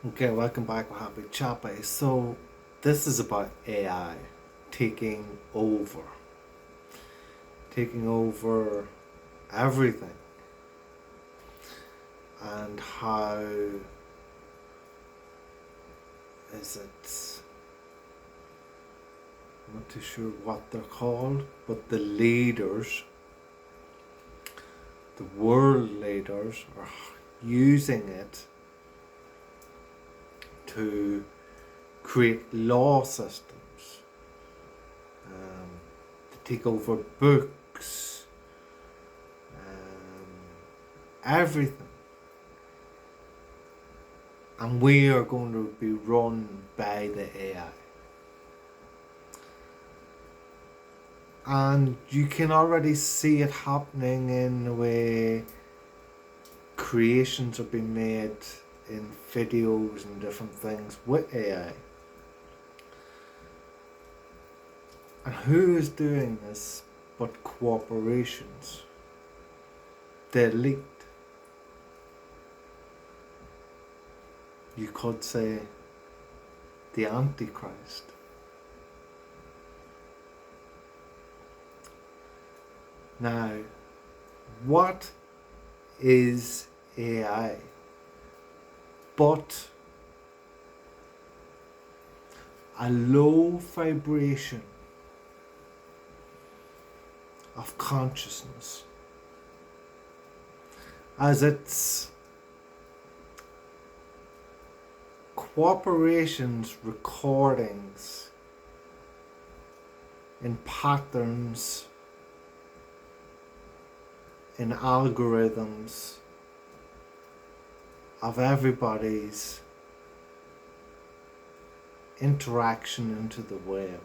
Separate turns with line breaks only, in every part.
Okay, welcome back to Happy Chappy. So, this is about AI taking over everything, and how is it? I'm not too sure what they're called, but the world leaders, are using it to create law systems, to take over books, everything. And we are going to be run by the AI. And you can already see it happening in the way creations are being made in videos and different things with AI. And who is doing this but corporations? The elite. You could say the Antichrist. Now, what is AI but a low vibration of consciousness, as it's corporations' recordings in patterns, in algorithms of everybody's interaction into the web.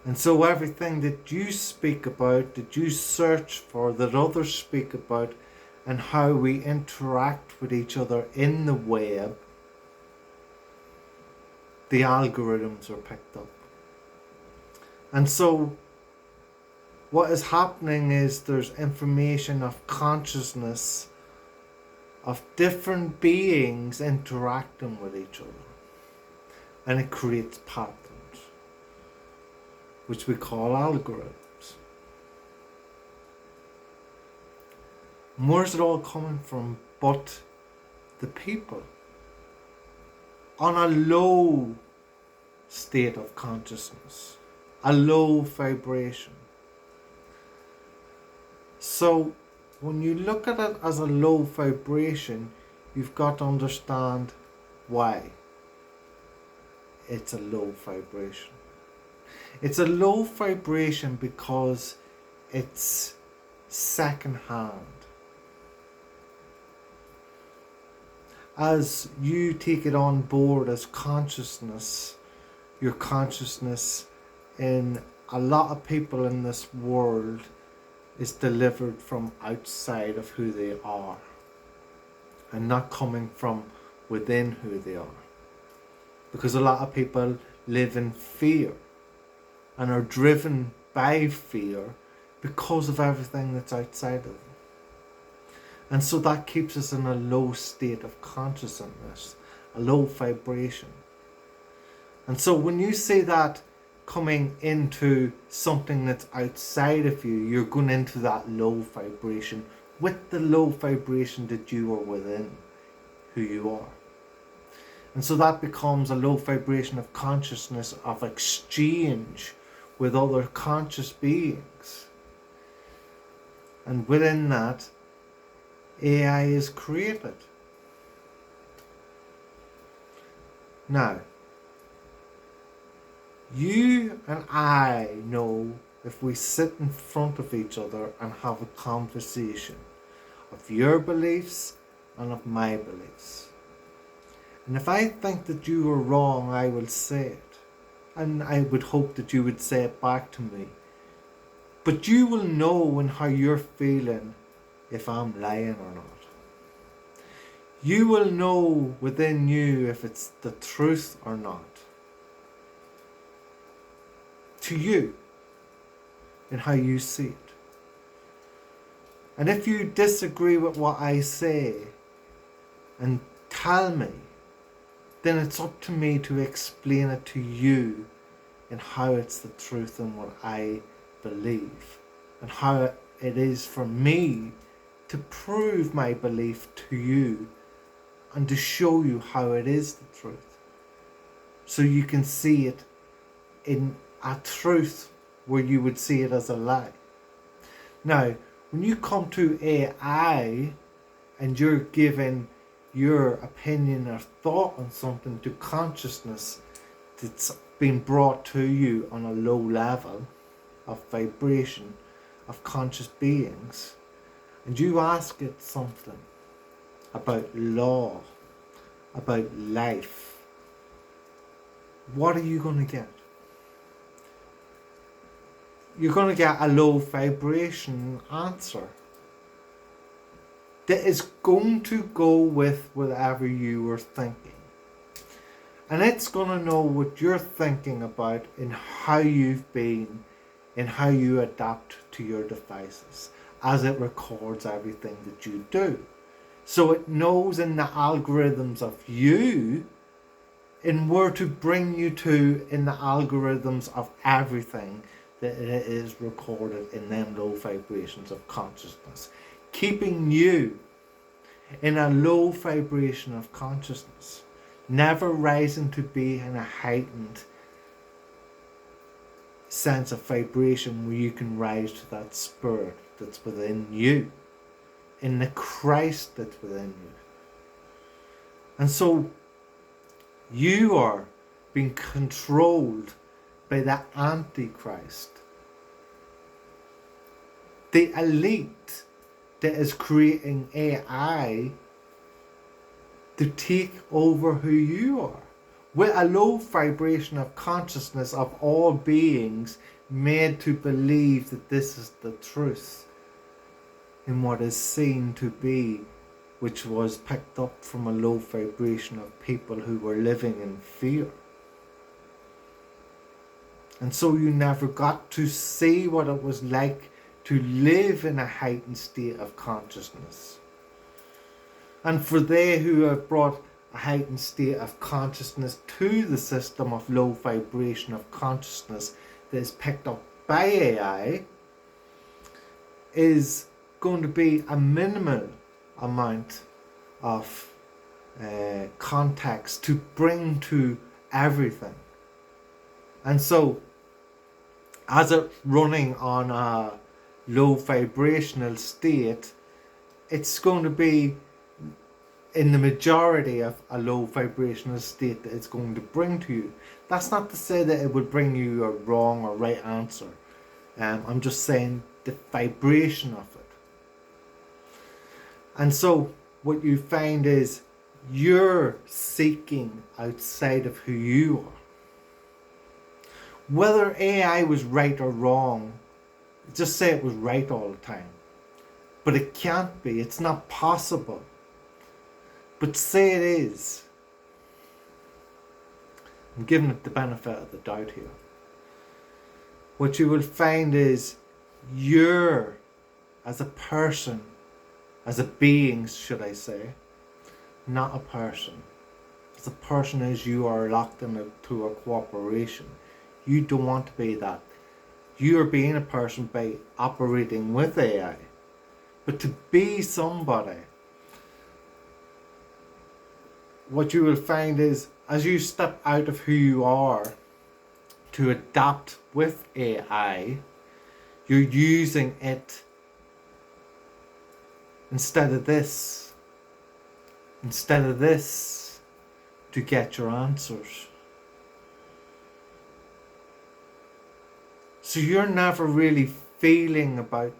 And so everything that you speak about, that you search for, that others speak about, and how we interact with each other in the web, the algorithms are picked up. And so what is happening is there's information of consciousness of different beings interacting with each other. And it creates patterns, which we call algorithms. And where's it all coming from but the people on a low state of consciousness, a low vibration. So when you look at it as a low vibration, you've got to understand why it's a low vibration. It's a low vibration because it's second hand. As you take it on board as consciousness, your consciousness in a lot of people in this world is delivered from outside of who they are and not coming from within who they are. Because a lot of people live in fear and are driven by fear because of everything that's outside of them. And so that keeps us in a low state of consciousness, a low vibration. And so when you say that coming into something that's outside of you, you're going into that low vibration with the low vibration that you are within who you are. And so that becomes a low vibration of consciousness, of exchange with other conscious beings. And within that, AI is created. Now, you and I know if we sit in front of each other and have a conversation of your beliefs and of my beliefs. And if I think that you are wrong, I will say it. And I would hope that you would say it back to me. But you will know in how you're feeling if I'm lying or not. You will know within you if it's the truth or not. To you, in how you see it. And if you disagree with what I say, and tell me, then it's up to me to explain it to you and how it's the truth and what I believe, and how it is for me to prove my belief to you and to show you how it is the truth, so you can see it in a truth where you would see it as a lie. Now, when you come to AI and you're giving your opinion or thought on something to consciousness that's been brought to you on a low level of vibration of conscious beings, and you ask it something about law, about life, what are you going to get? You're going to get a low vibration answer that is going to go with whatever you were thinking. And it's going to know what you're thinking about and how you've been and how you adapt to your devices as it records everything that you do. So it knows in the algorithms of you and where to bring you to in the algorithms of everything that it is recorded in them low vibrations of consciousness, keeping you in a low vibration of consciousness, never rising to be in a heightened sense of vibration where you can rise to that spirit that's within you, in the Christ that's within you. And so you are being controlled by the Antichrist, the elite that is creating AI to take over who you are, with a low vibration of consciousness of all beings made to believe that this is the truth in what is seen to be, which was picked up from a low vibration of people who were living in fear. And so you never got to see what it was like to live in a heightened state of consciousness. And for they who have brought a heightened state of consciousness to the system of low vibration of consciousness that is picked up by AI, is going to be a minimal amount of context to bring to everything. And so, as it's running on a low vibrational state, it's going to be in the majority of a low vibrational state that it's going to bring to you. That's not to say that it would bring you a wrong or right answer. I'm just saying the vibration of it. And so what you find is you're seeking outside of who you are. Whether AI was right or wrong, just say it was right all the time. But it can't be. It's not possible. But say it is. I'm giving it the benefit of the doubt here. What you will find is you're, as a person, as a being, should I say, not a person. As a person, as you are locked into a cooperation. You don't want to be that. You are being a person by operating with AI. But to be somebody, what you will find is as you step out of who you are to adapt with AI, you're using it instead of this to get your answers. So you're never really feeling about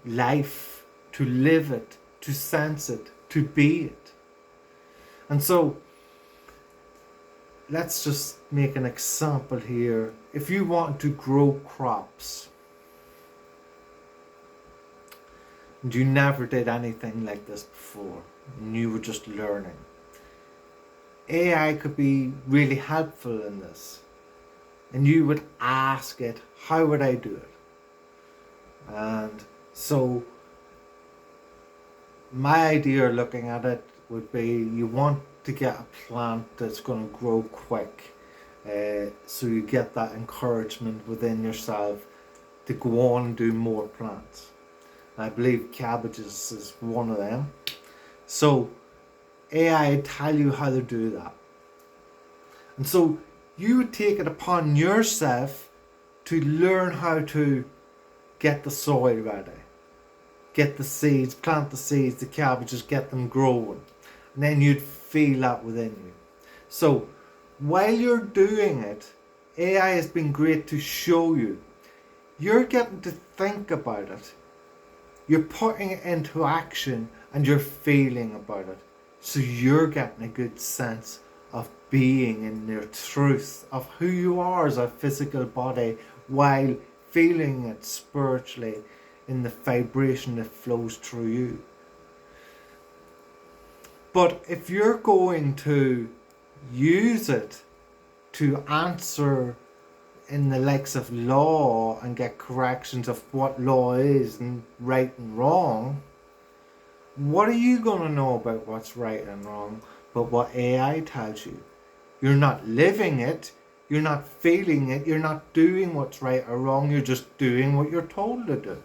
life, to live it, to sense it, to be it. And so let's just make an example here. If you want to grow crops and you never did anything like this before and you were just learning, AI could be really helpful in this. And you would ask it, how would I do it? And so my idea looking at it would be you want to get a plant that's going to grow quick. So you get that encouragement within yourself to go on and do more plants. And I believe cabbages is one of them. So AI tell you how to do that. And so you would take it upon yourself to learn how to get the soil ready. Get the seeds, plant the seeds, the cabbages, get them growing. And then you'd feel that within you. So while you're doing it, AI has been great to show you. You're getting to think about it. You're putting it into action and you're feeling about it. So you're getting a good sense of being in your truth of who you are as a physical body while feeling it spiritually in the vibration that flows through you. But if you're going to use it to answer in the likes of law and get corrections of what law is and right and wrong, what are you going to know about what's right and wrong but what AI tells you? You're not living it, you're not feeling it, you're not doing what's right or wrong, you're just doing what you're told to do.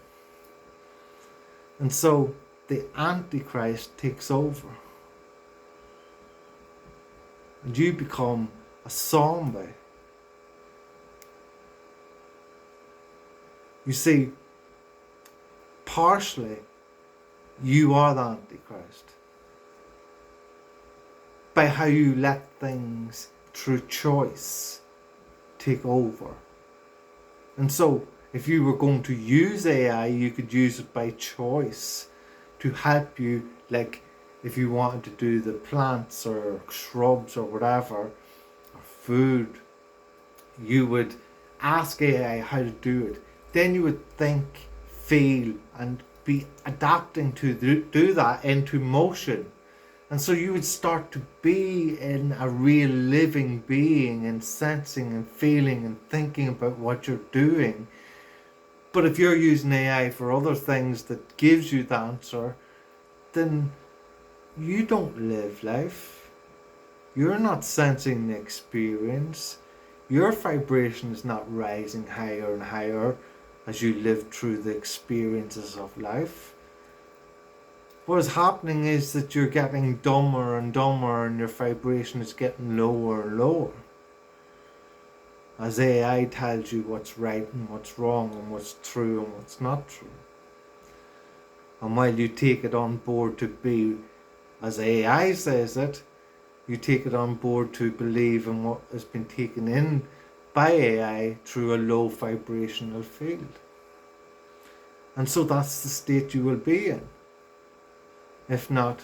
And so the Antichrist takes over. And you become a zombie. You see, partially, you are the Antichrist. By how you let things through choice take over. And so, if you were going to use AI, you could use it by choice to help you, like if you wanted to do the plants or shrubs or whatever, or food, you would ask AI how to do it. Then you would think, feel, and be adapting to do that into motion. And so you would start to be in a real living being and sensing and feeling and thinking about what you're doing. But if you're using AI for other things that gives you the answer, then you don't live life. You're not sensing the experience. Your vibration is not rising higher and higher as you live through the experiences of life. What is happening is that you're getting dumber and dumber and your vibration is getting lower and lower. As AI tells you what's right and what's wrong and what's true and what's not true. And while you take it on board to be, as AI says it, you take it on board to believe in what has been taken in by AI through a low vibrational field. And so that's the state you will be in. If not,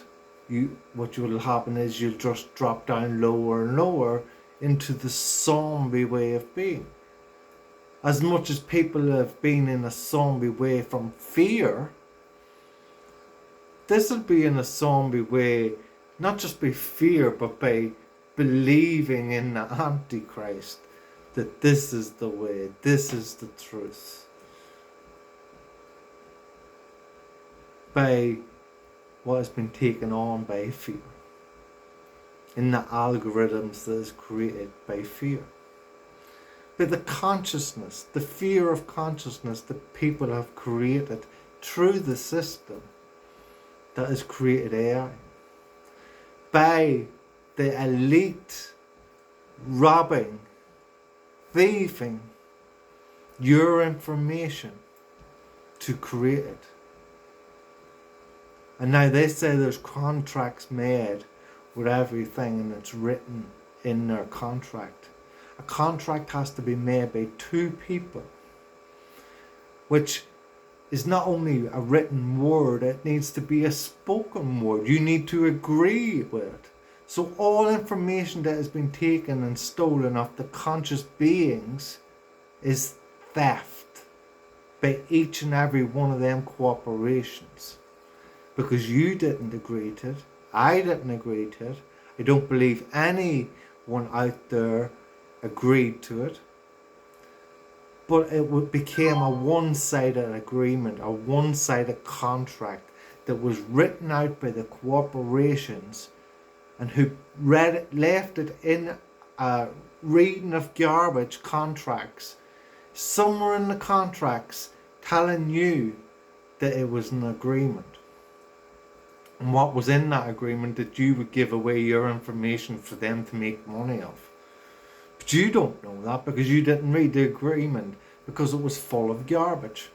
what will happen is you'll just drop down lower and lower into the zombie way of being. As much as people have been in a zombie way from fear, this will be in a zombie way, not just by fear, but by believing in the Antichrist, that this is the way, this is the truth. By what has been taken on by fear, in the algorithms that is created by fear. By the consciousness, the fear of consciousness that people have created through the system that has created AI. By the elite robbing, thieving your information to create it. And now they say there's contracts made with everything and it's written in their contract. A contract has to be made by two people, which is not only a written word, it needs to be a spoken word. You need to agree with it. So all information that has been taken and stolen of the conscious beings is theft by each and every one of them corporations. Because you didn't agree to it, I didn't agree to it, I don't believe anyone out there agreed to it. But it became a one-sided agreement, a one-sided contract that was written out by the corporations and who left it in a reading of garbage contracts, somewhere in the contracts telling you that it was an agreement. And what was in that agreement, that you would give away your information for them to make money off. But you don't know that because you didn't read the agreement, because it was full of garbage.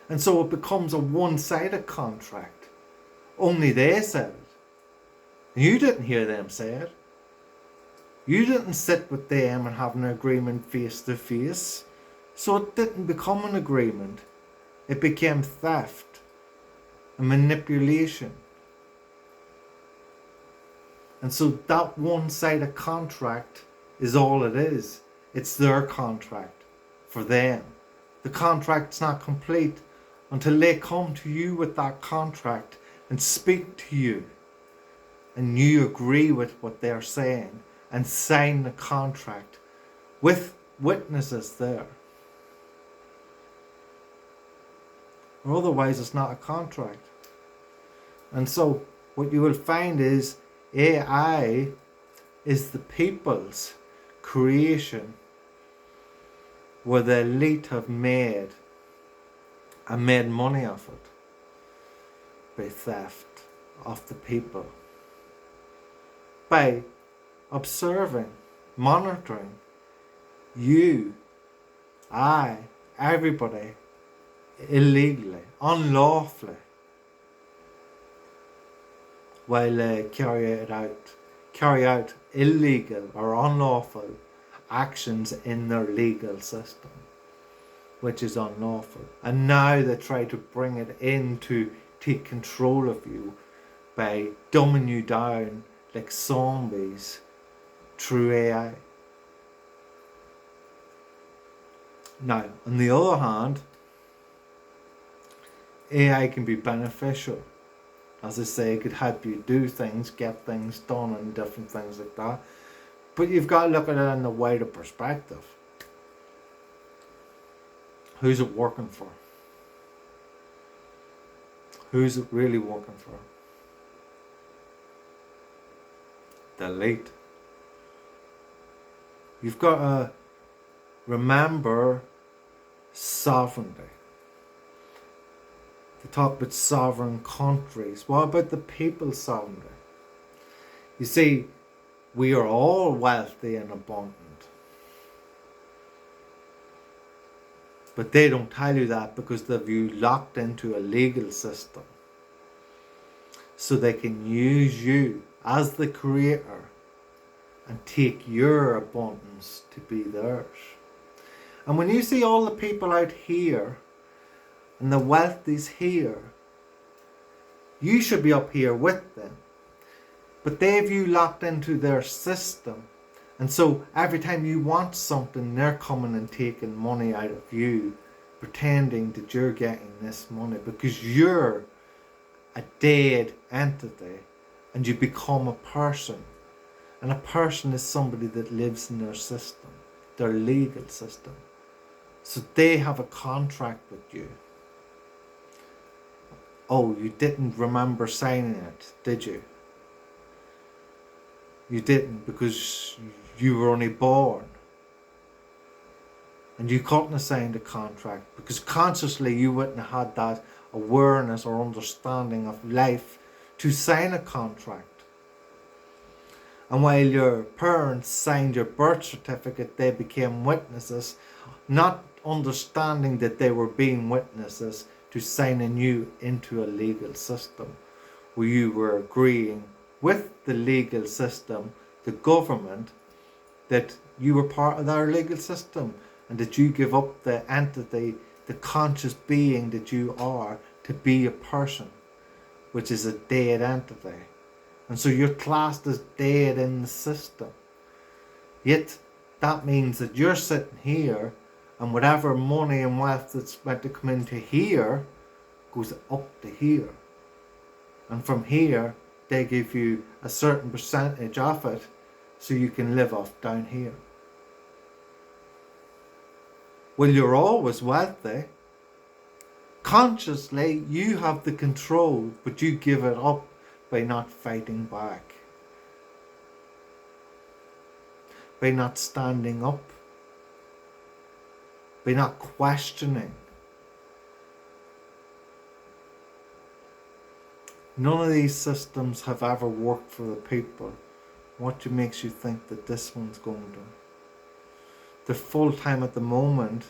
And so it becomes a one-sided contract. Only they said it. You didn't hear them say it. You didn't sit with them and have an agreement face to face. So it didn't become an agreement. It became theft and manipulation. And so that one-sided contract is all it is. It's their contract for them. The contract's not complete until they come to you with that contract and speak to you, and you agree with what they're saying and sign the contract with witnesses there. Or otherwise it's not a contract. And so what you will find is AI is the people's creation where the elite have made money off it by theft of the people, by observing, monitoring you, I, everybody illegally, unlawfully, while they carry out illegal or unlawful actions in their legal system, which is unlawful. And now they try to bring it in to take control of you by dumbing you down like zombies through AI. Now, on the other hand, AI can be beneficial. As I say, it could help you do things, get things done, and different things like that. But you've got to look at it in the wider perspective. Who's it working for? Who's it really working for? The elite. You've got to remember sovereignty. They talk about sovereign countries. What about the people's sovereignty? You see, we are all wealthy and abundant. But they don't tell you that because they've you locked into a legal system. So they can use you as the creator and take your abundance to be theirs. And when you see all the people out here and the wealth is here, you should be up here with them. But they've you locked into their system. And so every time you want something, they're coming and taking money out of you, pretending that you're getting this money because you're a dead entity and you become a person. And a person is somebody that lives in their system, their legal system. So they have a contract with you. Oh, you didn't remember signing it, did you? You didn't because you were only born. And you couldn't have signed a contract because consciously you wouldn't have had that awareness or understanding of life to sign a contract. And while your parents signed your birth certificate, they became witnesses, not understanding that they were being witnesses to signing you into a legal system where you were agreeing with the legal system, the government, that you were part of their legal system and that you give up the entity, the conscious being that you are, to be a person, which is a dead entity. And so you're classed as dead in the system. Yet that means that you're sitting here and whatever money and wealth that's meant to come into here goes up to here. And from here, they give you a certain percentage of it so you can live off down here. Well, you're always wealthy Consciously, you have the control, but you give it up by not fighting back, by not standing up, by not questioning. None of these systems have ever worked for the people. What makes you think that this one's going to? They're full time at the moment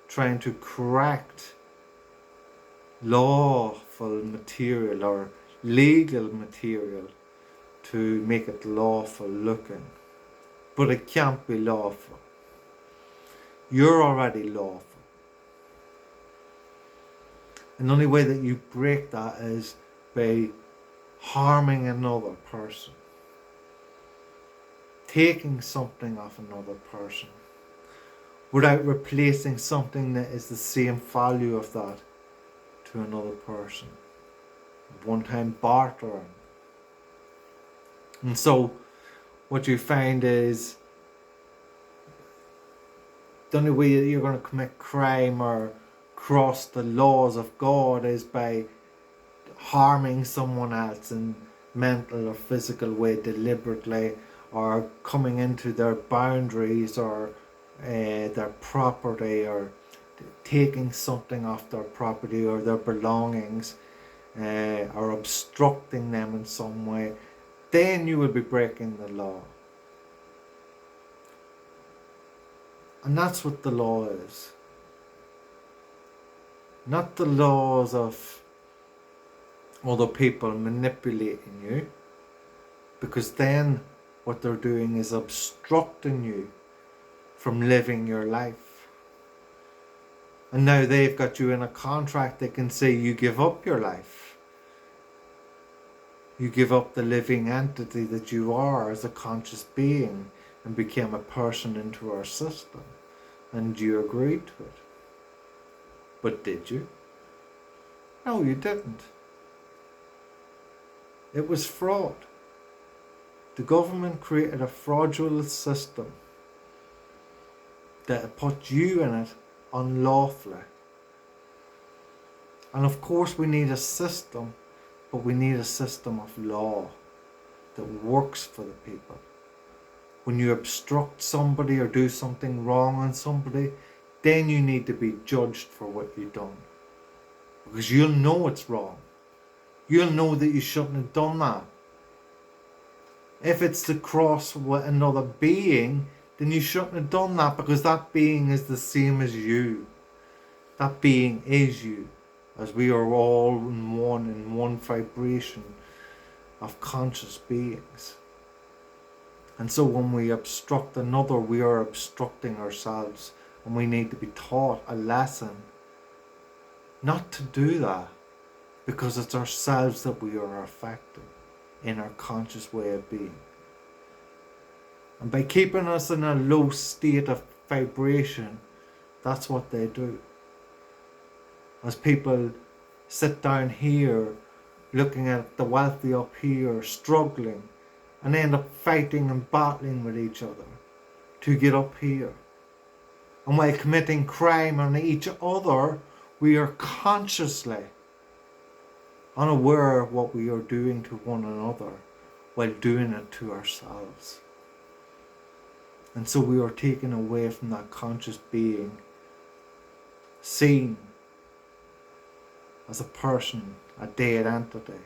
trying to correct lawful material or legal material to make it lawful looking. But it can't be lawful. You're already lawful. And the only way that you break that is by harming another person, taking something off another person, without replacing something that is the same value of that to another person. One-time bartering. And so what you find is the only way that you're going to commit crime or cross the laws of God is by harming someone else in mental or physical way deliberately, or coming into their boundaries or their property, or taking something off their property or their belongings, or obstructing them in some way. Then you will be breaking the law. And that's what the law is. Not the laws of other people manipulating you, because then what they're doing is obstructing you from living your life. And now they've got you in a contract. They can say you give up your life. You give up the living entity that you are as a conscious being and became a person into our system. And you agreed to it. But did you? No, you didn't. It was fraud. The government created a fraudulent system that put you in it unlawfully. And of course we need a system, but we need a system of law that works for the people. When you obstruct somebody or do something wrong on somebody, then you need to be judged for what you've done. Because you'll know it's wrong. You'll know that you shouldn't have done that. If it's to cross with another being, then you shouldn't have done that, because that being is the same as you. That being is you, as we are all in one vibration of conscious beings. And so when we obstruct another, we are obstructing ourselves, and we need to be taught a lesson not to do that, because it's ourselves that we are affecting in our conscious way of being. And by keeping us in a low state of vibration, that's what they do. As people sit down here looking at the wealthy up here struggling, and end up fighting and battling with each other to get up here. And while committing crime on each other, we are consciously unaware of what we are doing to one another while doing it to ourselves. And so we are taken away from that conscious being, seen as a person, a dead entity.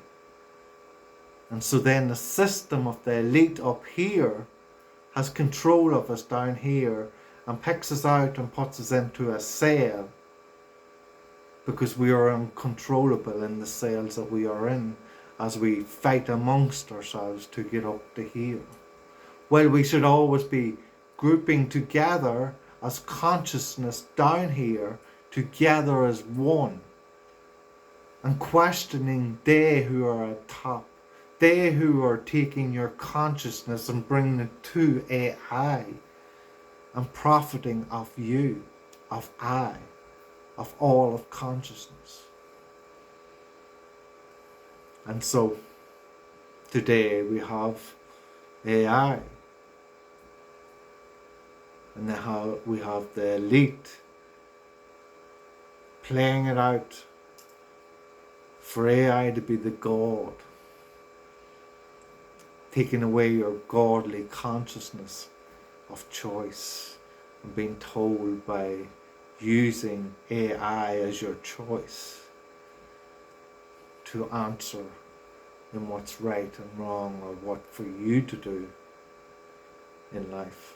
And so then the system of the elite up here has control of us down here and picks us out and puts us into a cell, because we are uncontrollable in the cells that we are in as we fight amongst ourselves to get up to here. Well, we should always be grouping together as consciousness down here, together as one, and questioning they who are at top. They who are taking your consciousness and bringing it to AI and profiting of you, of I, of all of consciousness. And so today we have AI, and we have the elite playing it out for AI to be the God, taking away your godly consciousness of choice and being told by using AI as your choice to answer in what's right and wrong or what for you to do in life.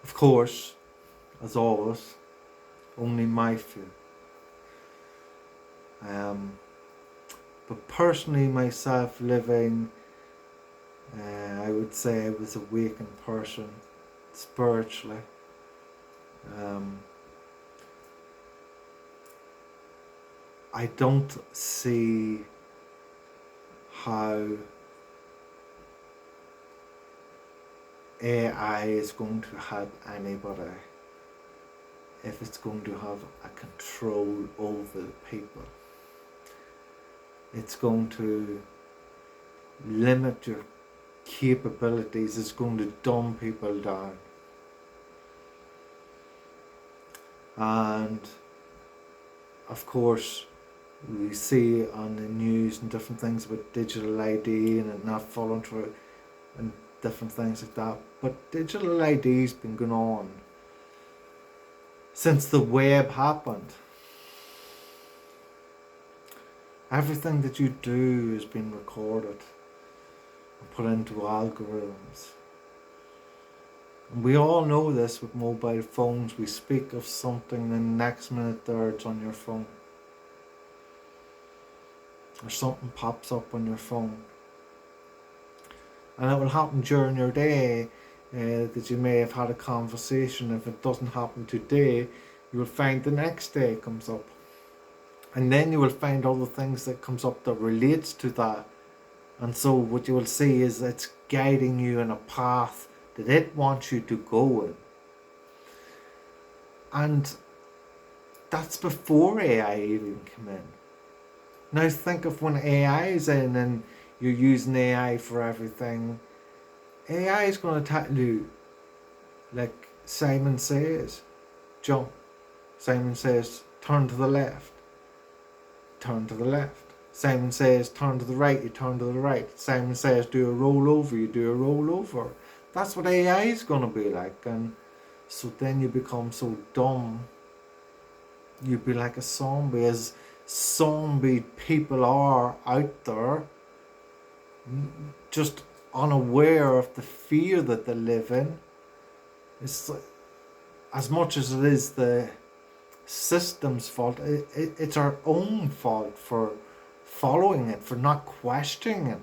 Of course, as always, only my few. But personally, myself living, I would say I was a awakened person spiritually. I don't see how AI is going to help anybody if it's going to have a control over the people. It's going to limit your capabilities, it's going to dumb people down. And of course, we see on the news and different things about digital ID and it not following through and different things like that. But digital ID's been going on since the web happened. Everything that you do has been recorded and put into algorithms. And we all know this with mobile phones. We speak of something and the next minute there it's on your phone. Or something pops up on your phone. And it will happen during your day that you may have had a conversation. If it doesn't happen today, you will find the next day it comes up. And then you will find other things that comes up that relates to that. And so what you will see is it's guiding you in a path that it wants you to go in. And that's before AI even came in. Now think of when AI is in and you're using AI for everything. AI is going to tell you, like Simon says, jump. Simon says, turn to the left. Turn to the left. Simon says, turn to the right. You turn to the right. Simon says, do a rollover. You do a rollover. That's what AI is going to be like. And so then you become so dumb. You'd be like a zombie, as zombie people are out there, just unaware of the fear that they live in. It's as much as it is the system's fault, it's our own fault for following it, for not questioning it,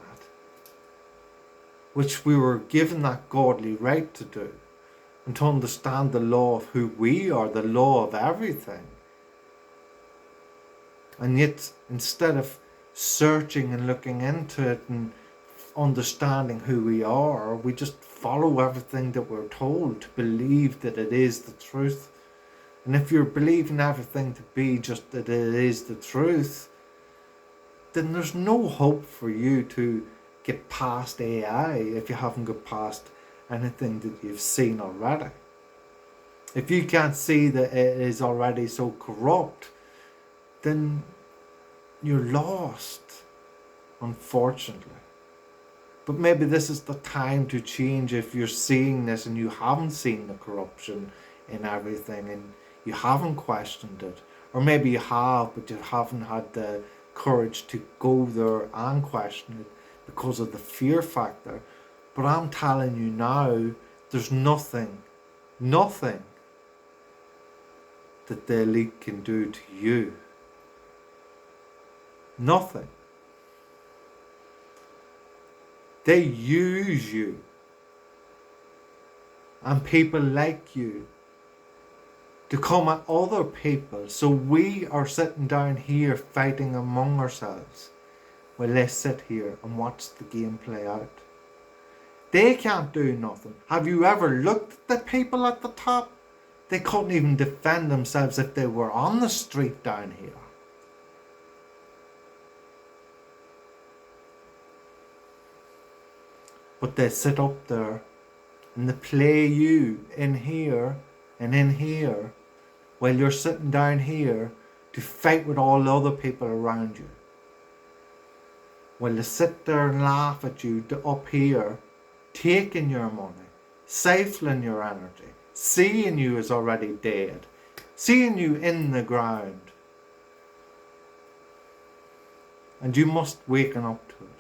which we were given that godly right to do, and to understand the law of who we are, the law of everything. And yet, instead of searching and looking into it and understanding who we are, we just follow everything that we're told to believe that it is the truth. And if you're believing everything to be just that it is the truth, then there's no hope for you to get past AI if you haven't got past anything that you've seen already. If you can't see that it is already so corrupt, then you're lost, unfortunately. But maybe this is the time to change if you're seeing this and you haven't seen the corruption in everything and you haven't questioned it. Or maybe you have, but you haven't had the courage to go there and question it because of the fear factor. But I'm telling you now, there's nothing that the elite can do to you. Nothing. They use you and people like you to come at other people. So we are sitting down here fighting among ourselves. Well, let's sit here and watch the game play out. They can't do nothing. Have you ever looked at the people at the top? They couldn't even defend themselves if they were on the street down here. But they sit up there and they play you in here and in here while you're sitting down here to fight with all the other people around you. While they sit there and laugh at you up here, taking your money, siphoning your energy, seeing you as already dead, seeing you in the ground. And you must waken up to it.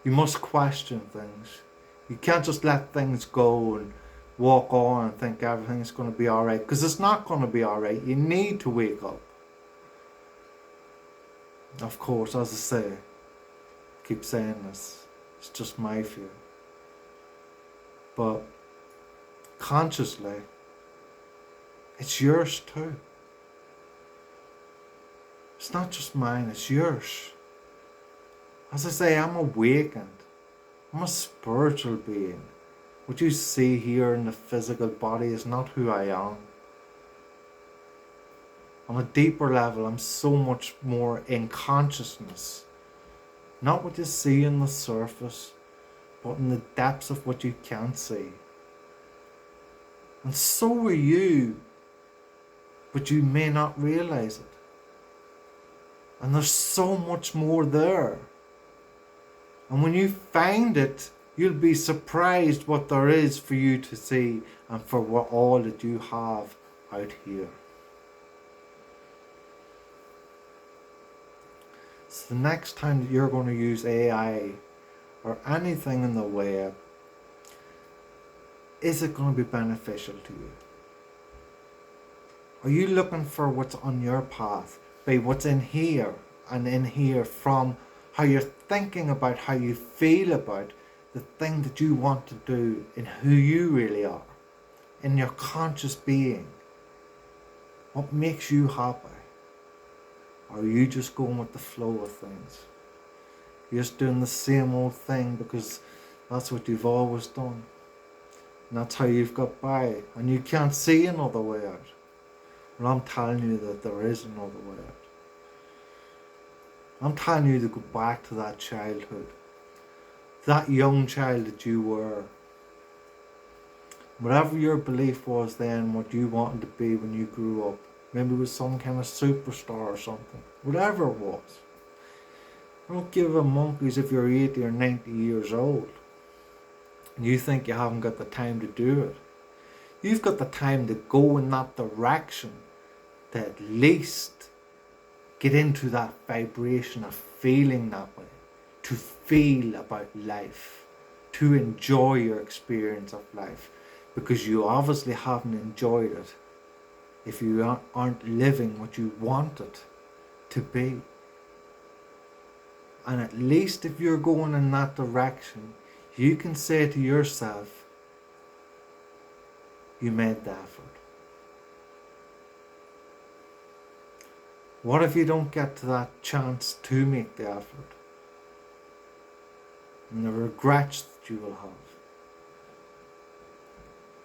You must question things. You can't just let things go and walk on and think everything's going to be alright, because it's not going to be alright. You need to wake up. Of course, as I say, I keep saying this, it's just my fear. But consciously, it's yours too. It's not just mine, it's yours. As I say, I'm awakened. I'm a spiritual being. What you see here in the physical body is not who I am. On a deeper level, I'm so much more in consciousness. Not what you see on the surface, but in the depths of what you can't see. And so are you, but you may not realize it. And there's so much more there. And when you find it, you'll be surprised what there is for you to see and for what all that you have out here. So the next time that you're going to use AI or anything in the web, is it going to be beneficial to you? Are you looking for what's on your path by what's in here and in here, from how you're thinking about how you feel about the thing that you want to do in who you really are, in your conscious being? What makes you happy? Or are you just going with the flow of things? You're just doing the same old thing because that's what you've always done. And that's how you've got by. And you can't see another way out. Well, I'm telling you that there is another way out. I'm telling you to go back to that childhood. That young child that you were. Whatever your belief was then, what you wanted to be when you grew up. Maybe it was some kind of superstar or something. Whatever it was. I don't give a monkeys if you're 80 or 90 years old. And you think you haven't got the time to do it. You've got the time to go in that direction. To at least get into that vibration of feeling that way. To feel about life. To enjoy your experience of life. Because you obviously haven't enjoyed it if you aren't living what you want it to be. And at least if you're going in that direction, you can say to yourself, you made the effort. What if you don't get to that chance to make the effort? And the regrets that you will have.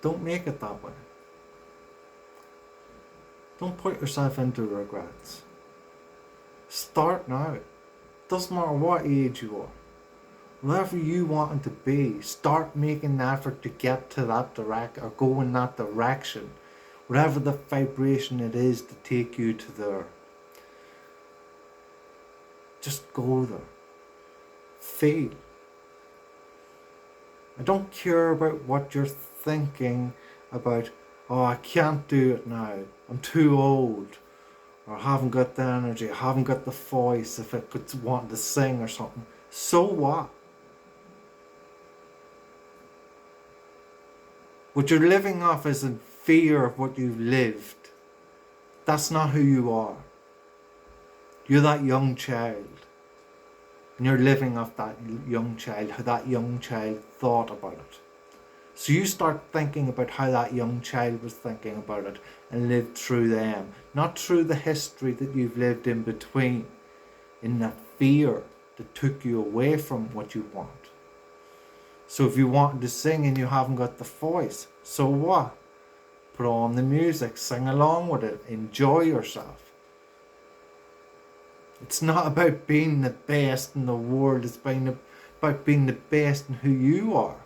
Don't make it that way. Don't put yourself into regrets. Start now. Doesn't matter what age you are. Whatever you want to be, start making the effort to get to that direction or go in that direction. Whatever the vibration it is to take you to there. Just go there. Feel. I don't care about what you're thinking about, oh, I can't do it now, I'm too old, or I haven't got the energy, I haven't got the voice, if I could want to sing or something. So what? What you're living off is in fear of what you've lived. That's not who you are. You're that young child. And you're living off that young child, how that young child thought about it. So you start thinking about how that young child was thinking about it and lived through them. Not through the history that you've lived in between. In that fear that took you away from what you want. So if you wanted to sing and you haven't got the voice, so what? Put on the music, sing along with it, enjoy yourself. It's not about being the best in the world, it's about being the best in who you are.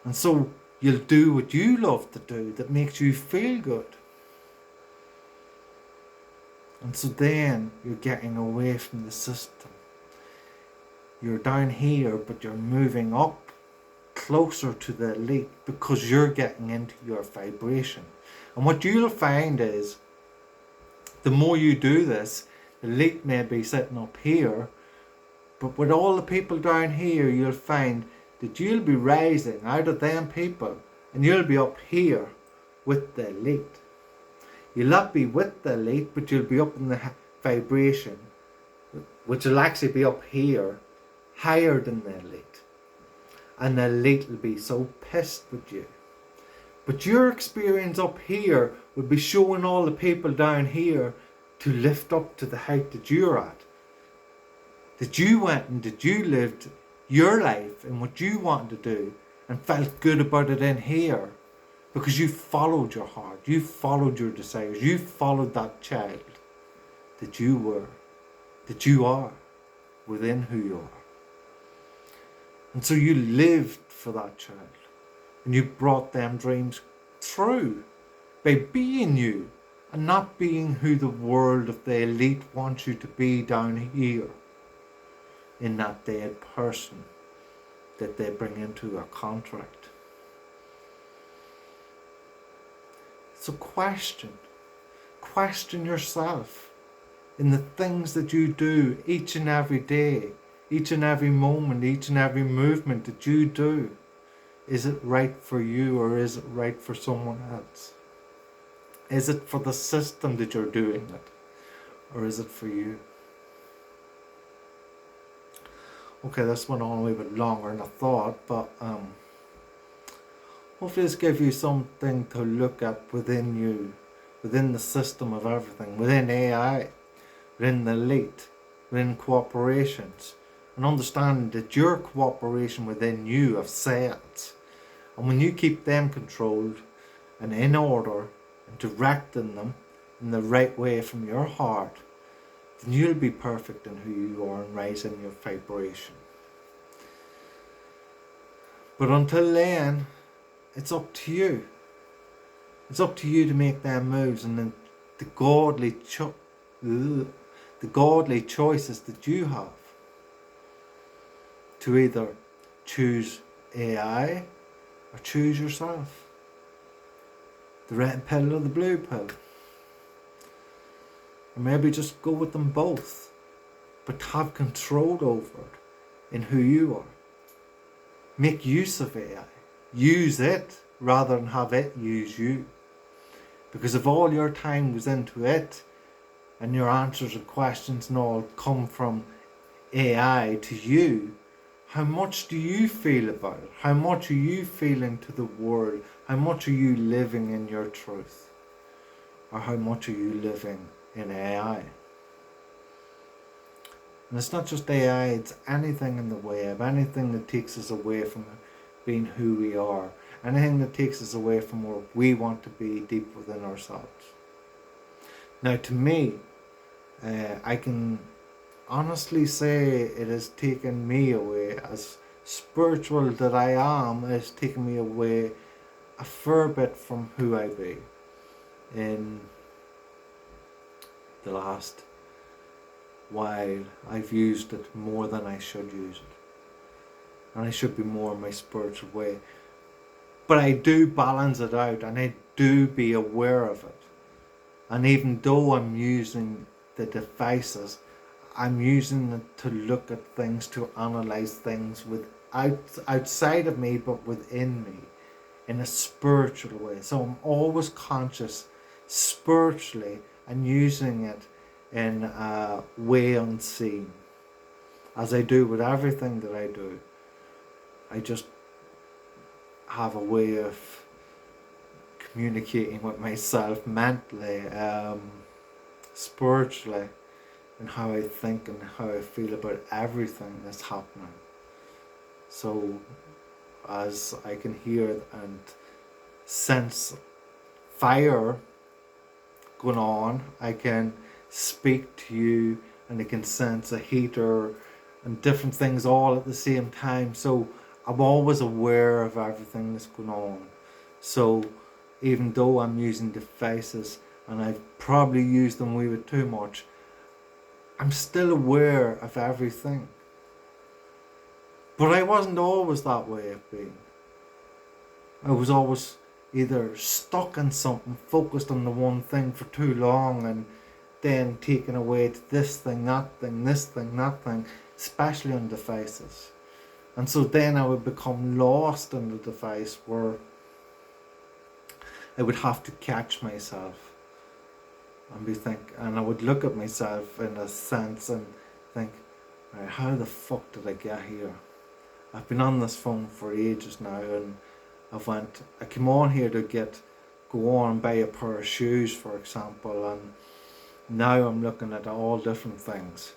And so you'll do what you love to do that makes you feel good. And so then you're getting away from the system. You're down here, but you're moving up closer to the elite because you're getting into your vibration. And what you'll find is the more you do this, the elite may be sitting up here, but with all the people down here, you'll find that you'll be rising out of them people and you'll be up here with the elite. You'll not be with the elite, but you'll be up in the vibration, which will actually be up here, higher than the elite. And the elite will be so pissed with you. But your experience up here will be showing all the people down here to lift up to the height that you're at. That you went and that you lived your life and what you wanted to do and felt good about it in here. Because you followed your heart, you followed your desires, you followed that child that you were, that you are within who you are. And so you lived for that child and you brought them dreams true by being you and not being who the world of the elite wants you to be down here in that dead person that they bring into a contract. So question yourself in the things that you do each and every day, each and every moment, each and every movement that you do. Is it right for you or is it right for someone else? Is it for the system that you're doing it or is it for you? Okay, this went on a little bit longer than I thought, but hopefully this gives you something to look at within you, within the system of everything, within AI, within the elite, within corporations, and understand that your cooperation within you of cells, and when you keep them controlled and in order and directing them in the right way from your heart, then you'll be perfect in who you are and rise in your vibration. But until then, it's up to you. It's up to you to make them moves and then the godly choices that you have to either choose AI or choose yourself. The red pill or the blue pill. Or maybe just go with them both, but have control over it in who you are. Make use of AI. Use it rather than have it use you. Because if all your time goes into it and your answers and questions and all come from AI to you, how much do you feel about it? How much are you feeling to the world? How much are you living in your truth? Or how much are you living in AI? And it's not just AI, it's anything in the web, anything that takes us away from being who we are, anything that takes us away from where we want to be deep within ourselves. Now to me, I can honestly say it has taken me away, as spiritual that I am, it has taken me away a fair bit from who I be in the last while. I've used it more than I should use it, and I should be more in my spiritual way, but I do balance it out and I do be aware of it. And even though I'm using the devices, I'm using it to look at things, to analyze things outside of me but within me in a spiritual way. So I'm always conscious spiritually and using it in a way unseen, as I do with everything that I do. I just have a way of communicating with myself mentally, spiritually, and how I think and how I feel about everything that's happening. So as I can hear and sense fire going on, I can speak to you and I can sense a heater and different things all at the same time. So I'm always aware of everything that's going on. So even though I'm using devices, and I've probably used them a wee bit too much. I'm still aware of everything. But I wasn't always that way of being. I was always either stuck in something, focused on the one thing for too long, and then taken away to this thing, that thing, this thing, that thing, especially on devices. And so then I would become lost in the device where I would have to catch myself and I would look at myself in a sense and think, right, how the fuck did I get here? I've been on this phone for ages now, and I came on here to go on and buy a pair of shoes, for example, and now I'm looking at all different things,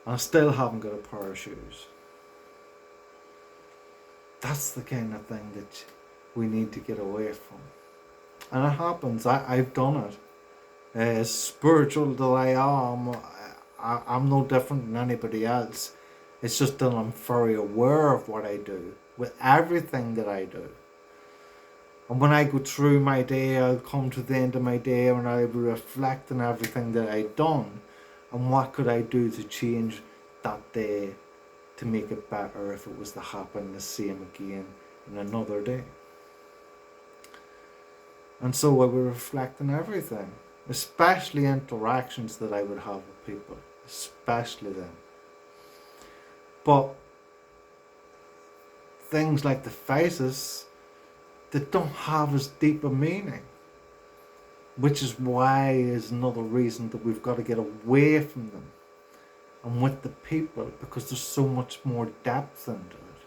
and I still haven't got a pair of shoes. That's the kind of thing that we need to get away from. And it happens. I've done it. As spiritual that I am, I'm no different than anybody else. It's just that I'm very aware of what I do with everything that I do. And when I go through my day, I'll come to the end of my day and I'll reflect on everything that I've done and what could I do to change that day to make it better if it was to happen the same again in another day. And so I will reflect on everything, especially interactions that I would have with people, especially them. But things like the faces that don't have as deep a meaning, which is why is another reason that we've got to get away from them and with the people, because there's so much more depth into it,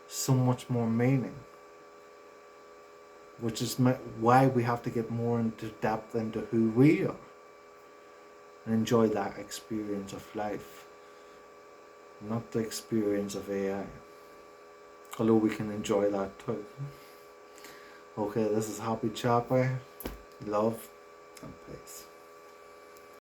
so much more meaning, which is why we have to get more into depth into who we are and enjoy that experience of life, not the experience of AI, although we can enjoy that too. Okay, this is Happy Chappy. Love and peace.